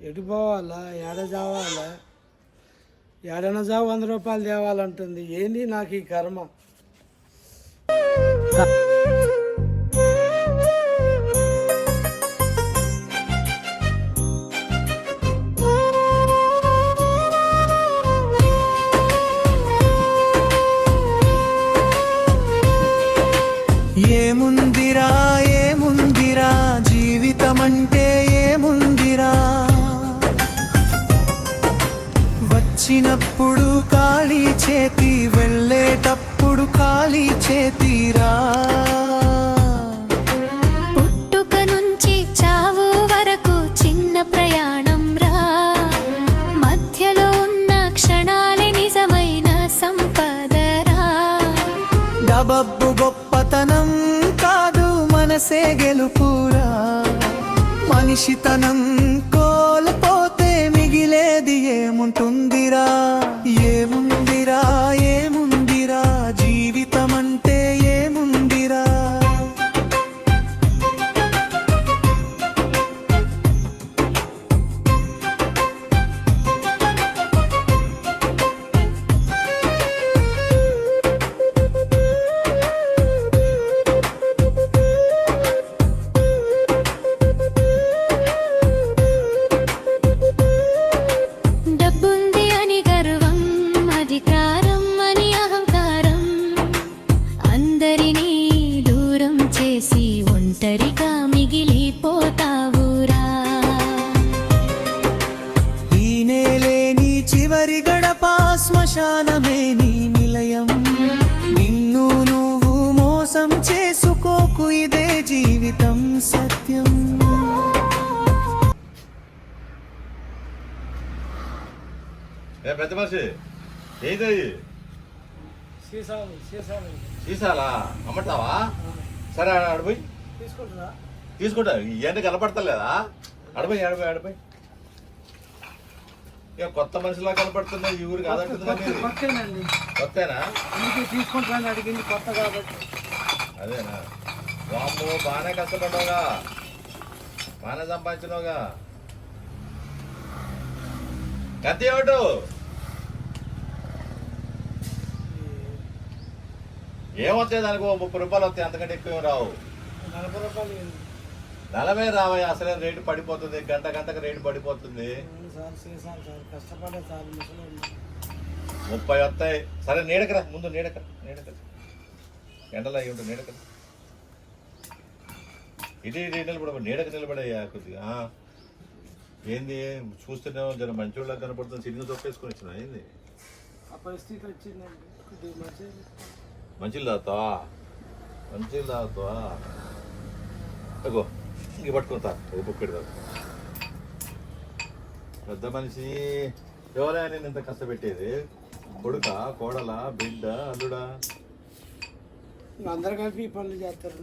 ఎటు పోవాలా ఏడ చావాలా ఏడైనా చావు 100 రూపాయలు తేవాలంటుంది. ఏంది నాకు ఈ కర్మ. ఏముందిరా ఏముందిరా జీవితం అంటే ఏముందిరా, వచ్చినప్పుడు ఖాళీ చేతి వెళ్ళేటప్పుడు ఖాళీ చేతిరా. పుట్టుక నుంచి చావు వరకు చిన్న ప్రయాణం రా, మధ్యలో ఉన్న క్షణాలే నిజమైన సంపదరా. డబ్బు గొప్పతనం కాదు మనసే గెలుపురా, మనిషితనం కోల్పోతే మిగిలేది ఏముంటుందిరా. ఏముందిరా ఏముందిరా జీవితం అంటే ఏముందిరా. డబ్బుంది అని గర్వం, అధికారం అని అహంకారం, అందరినీ దూరం చేసి ఒంటరిగా మిగిలిపోతావురా. ఈ నేలే నీ చివరి గడప, శ్మశానమే నీ నిలయం. నిన్ను నువ్వు మోసం చేసుకోకు, ఇదే జీవితం సత్యం. ఏ పెద్ద మనిషి ఏంటి సీసాలా అమ్మటావా? సరే అడిపోయి తీసుకుంటున్నా. తీసుకుంటా. ఇవన్నీ కనపడతలేదా? అడిపోయి ఇక కొత్త మనిషిలా కనపడుతున్నాయి. ఈ ఊరికి కొత్తేనండి. కొత్తేనా? అందుకే తీసుకుంటానని అడిగింది, కొత్త కాబట్టి. అదేనా? వామ్మో, బాగానే కష్టపడ్డావుగా, బాగానే సంపాదించినావుగా. కత్తి ఏమిటు? ఏమొస్తాయి దానికి? 30 రూపాయలు వస్తాయి, అంతకంటే ఎక్కువ రావు. 40 రూపాయలు 40 రావయ్య. అసలే రేటు పడిపోతుంది, గంటకు రేటు పడిపోతుంది. సార్ చేశాను సార్, కష్టపడే సార్. ముసలి 30 వస్తాయి. సరే నీడకరా, ముందు నీడక ఎండలో అయ్యి ఉంటుంది. నీడక ఇది నిలబడ, నీడక నిలబడయ్యా కొద్దిగా. ఏంది చూస్తున్నావు? జర మంచోళ్ళకి కనపడుతుంది. సినిమా తొక్కేసుకొని వచ్చినా ఏంది? ఆ పరిస్థితి వచ్చిందండి. కొద్దిగా మంచిలు తాగుతావా? అగో ఇంక పట్టుకుంటా ఒక బుక్ పెద్ద మనిషి. ఎవరైనా నేను ఇంత కష్టపెట్టేది? కొడుక, కోడల, బిడ్డ, అల్లుడా? అందరు కలిపి ఈ పనులు చేస్తారు.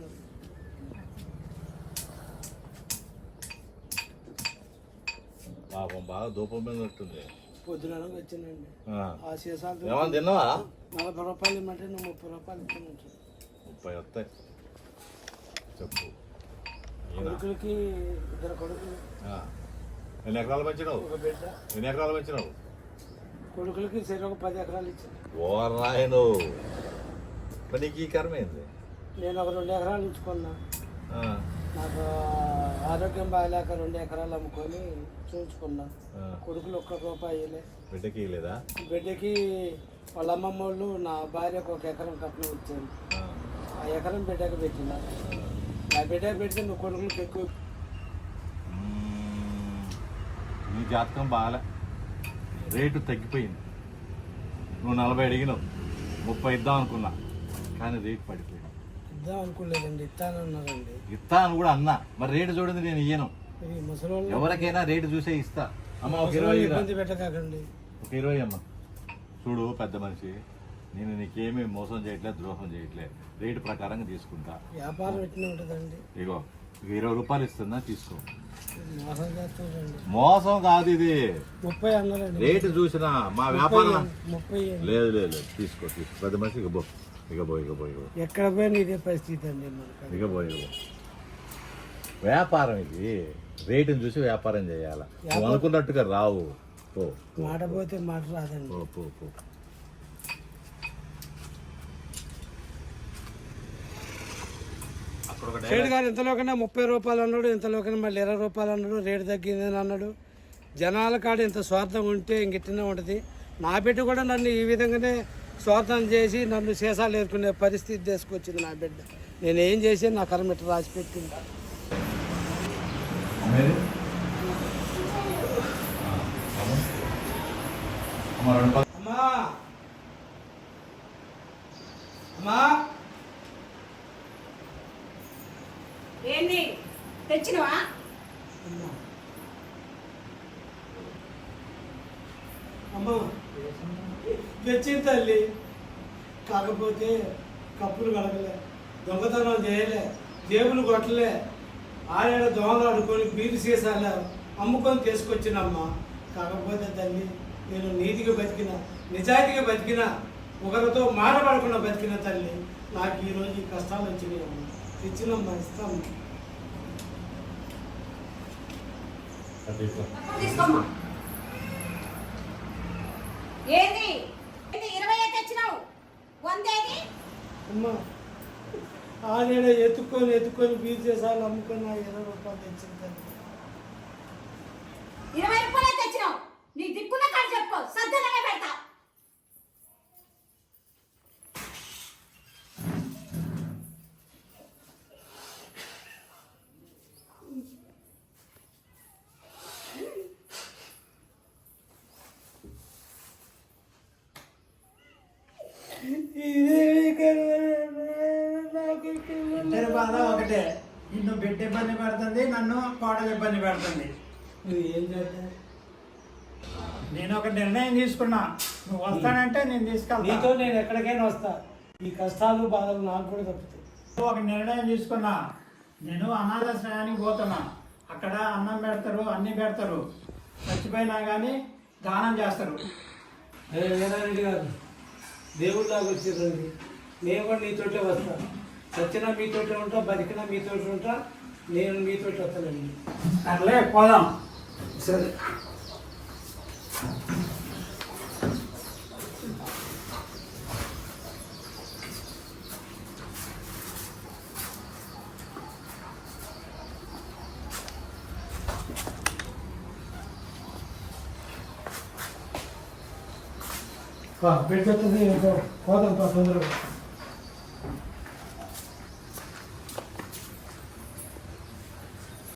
పాపం బాగా దూపం మీద ఉంటుంది. పొద్దున వచ్చిందండి. ఆ సీసాలు ఏమన్నా తిన్నావా? 40 రూపాయలు ఇమ్మంటే నువ్వు 30 రూపాయలు ఇచ్చాను. 30 వస్తాయి. చెప్పు. కొడుకులకి 2 కొడుకులు. ఎన్ని ఎకరాలు పెంచినావు? ఒక బిడ్డ. ఎన్ని ఎకరాలు పెంచినావు? కొడుకులకి సరే ఒక 10 ఎకరాలు ఇచ్చాను. ఓరాయను. మరి నీకు ఈ కర్మ ఏంది? నేను ఒక 2 ఎకరాలు ఉంచుకున్నా. నాకు ఆరోగ్యం బాగాలేక 2 ఎకరాలు అమ్ముకొని చూసుకున్నా. కొడుకులు 1 రూపాయి ఇవ్వలే. బిడ్డకి లేదా? బిడ్డకి వాళ్ళ అమ్మమ్మ వాళ్ళు నా భార్యకు 1 ఎకరం కట్నం ఇచ్చాను. ఆ ఎకరం బిడ్డకి పెట్టినా. ఆ బిడ్డకి పెడితే నువ్వు కొడుకులకి ఎక్కువ. నీ జాతకం బాగాలే, రేటు తగ్గిపోయింది. నువ్వు 40 అడిగినావు, 30 ఇద్దాం అనుకున్నా, కానీ రేటు పడిపోయింది. ఇద్దాం అనుకోలేదండి, ఇస్తానన్నారండి. ఇస్తా అని కూడా అన్నా, మరి రేటు చూడండి. నేను ఇయ్యను. ముసలి ఎవరికైనా రేటు చూసే ఇస్తా. అమ్మ ఒక 20 ఇబ్బంది పెట్టకండి. ఒక 20 అమ్మ. చూడు పెద్ద మనిషి, నేను నీకేమీ మోసం చేయట్లేదు, ద్రోహం చేయట్లేదు. రేటు ప్రకారంగా తీసుకుంటా. వ్యాపారం ఎట్లా ఉంటుందండి? ఇగో 20 రూపాయలు ఇస్తున్నా, తీసుకో. మోసం చేస్తారండి. మోసం కాదు ఇది. 30 అన్నారండి. రేటు చూసినా మా వ్యాపారం. 30 లేదు లేదు, తీసుకో. పెద్ద మనిషి ఇక బో. ఎక్కడ పోయినా ఇదే పరిస్థితి అండి. ఇక బో. వ్యాపారం ఇది, రేటుని చూసి వ్యాపారం చేయాలి. నువ్వు అనుకున్నట్టుగా రావు. పో మాట పోతే మాట రాదండి. పో పో పో. షేడ్ గారు ఇంతలోకనే 30 రూపాయలు అన్నాడు, ఇంతలోకనే మళ్ళీ 20 రూపాయలు అన్నాడు, రేటు తగ్గిందని అన్నాడు. జనాల కాడ ఇంత స్వార్థం ఉంటే ఇంకెట్టినే ఉంటుంది. నా బిడ్డ కూడా నన్ను ఈ విధంగానే స్వార్థం చేసి నన్ను సీసాలు వేసుకునే పరిస్థితి తీసుకొచ్చింది నా బిడ్డ. నేను ఏం చేసి నా కర్మ ఇట్లా రాసి పెట్టింది. అమ్మా అమ్మా ఏంది తెచ్చినవా? అమ్మా తెచ్చింది తల్లి, కాకపోతే కప్పులు కడగలే, దొంగతనం చేయలే, జేబులు కొట్టలే, ఆడేడ దొంగలు ఆడుకొని బీరు సీసాలు అమ్ముకొని తీసుకొచ్చినమ్మా. కాకపోతే తల్లి నేను నీతిగా బతికిన, నిజాయితీగా బతికిన, ఒకరితో మాటపడకుండా బతికిన తల్లి. నాకు ఈరోజు ఈ కష్టాలు వచ్చినాయి అమ్మా. తెచ్చినమ్మా, ఇస్తాము. తీసుకోమ్మా. ఏంది 20 తెచ్చినావు? 100 ఏది? అమ్మా ఆడేడ ఎత్తుకొని బీరు సీసాలు అమ్ముకొని నాకు 20 రూపాయలు తెచ్చింది తల్లి. 20 రూపాయలే తెచ్చినావు. నీ దిక్కున కాదు చెప్పు, సద్దనమే పెడతా. ఇద్దరు బాధ ఒకటే. నిన్ను బిడ్డ ఇబ్బంది పెడుతుంది, నన్ను కోడలు ఇబ్బంది పెడుతుంది. నువ్వు ఏం చేద్దాం? నేను ఒక నిర్ణయం తీసుకున్నా, నువ్వు వస్తానంటే నేను తీసుకెళ్తా. నీతో నేను ఎక్కడికైనా వస్తా. ఈ కష్టాలు బాధలు నాకు కూడా తప్పుతాయి. ఒక నిర్ణయం తీసుకున్నా, నేను అనాథాశ్రయానికి పోతున్నా. అక్కడ అన్నం పెడతారు, అన్ని పెడతారు. చచ్చిపోయినా కానీ దానం చేస్తారు. అదే వీరారెడ్డి గారు దేవుళ్ళలాగా వచ్చేదండి. నేను కూడా నీతోటే వస్తా. చచ్చినా మీతోటే ఉంటా, బతికినా మీతోటి ఉంటా. నేను మీతోటి వస్తానండి. సర్లే పోదాం. సరే. పెట్టేస్తుంది పోదాం తొందరగా.